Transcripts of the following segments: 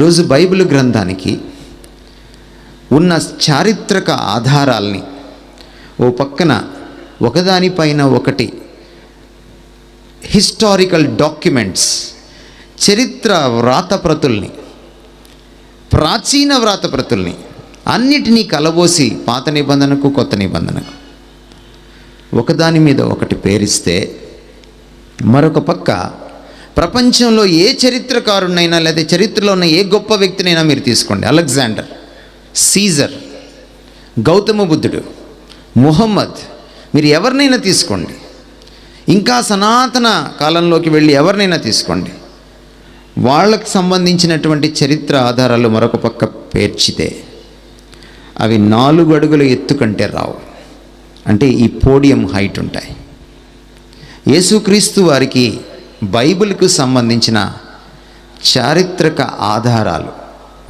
ఈరోజు బైబిల్ గ్రంథానికి ఉన్న చారిత్రక ఆధారాల్ని ఓ పక్కన ఒకదానిపైన ఒకటి హిస్టారికల్ డాక్యుమెంట్స్, చరిత్ర వ్రాతప్రతుల్ని, ప్రాచీన వ్రాతప్రతుల్ని అన్నిటినీ కలబోసి పాత నిబంధనకు కొత్త నిబంధనకు ఒకదాని మీద ఒకటి పేరిస్తే, మరొక పక్క ప్రపంచంలో ఏ చరిత్రకారునైనా లేదా చరిత్రలో ఉన్న ఏ గొప్ప వ్యక్తినైనా మీరు తీసుకోండి, అలెగ్జాండర్, సీజర్, గౌతమ బుద్ధుడు, ముహమ్మద్, మీరు ఎవరినైనా తీసుకోండి, ఇంకా సనాతన కాలంలోకి వెళ్ళి ఎవరినైనా తీసుకోండి, వాళ్ళకు సంబంధించినటువంటి చరిత్ర ఆధారాలు మరొక పక్క పేర్చితే అవి 4 అడుగుల ఎత్తు కంటే రావు. అంటే ఈ పోడియం హైట్ ఉంటాయి. యేసుక్రీస్తు వారికి బైబిల్కు సంబంధించిన చారిత్రక ఆధారాలు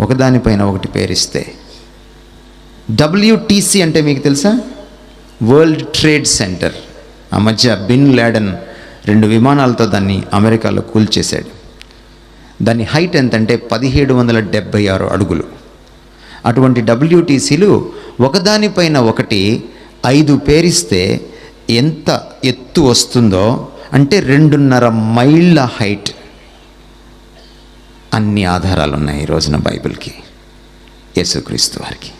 ఒకదానిపైన ఒకటి పేరిస్తే, WTC అంటే మీకు తెలుసా? World trade centre. ఆ మధ్య బిన్ లాడెన్ 2 విమానాలతో దాన్ని అమెరికాలో కూల్చేశాడు. దాని హైట్ ఎంతంటే 1776 అడుగులు. అటువంటి WTCలు ఒకదానిపైన ఒకటి 5 పేరిస్తే ఎంత ఎత్తు వస్తుందో అంటే 2.5 మైళ్ళ హైట్. అన్ని ఆధారాలు ఉన్నాయి ఈ రోజున బైబిల్కి, యేసుక్రీస్తు వారికి.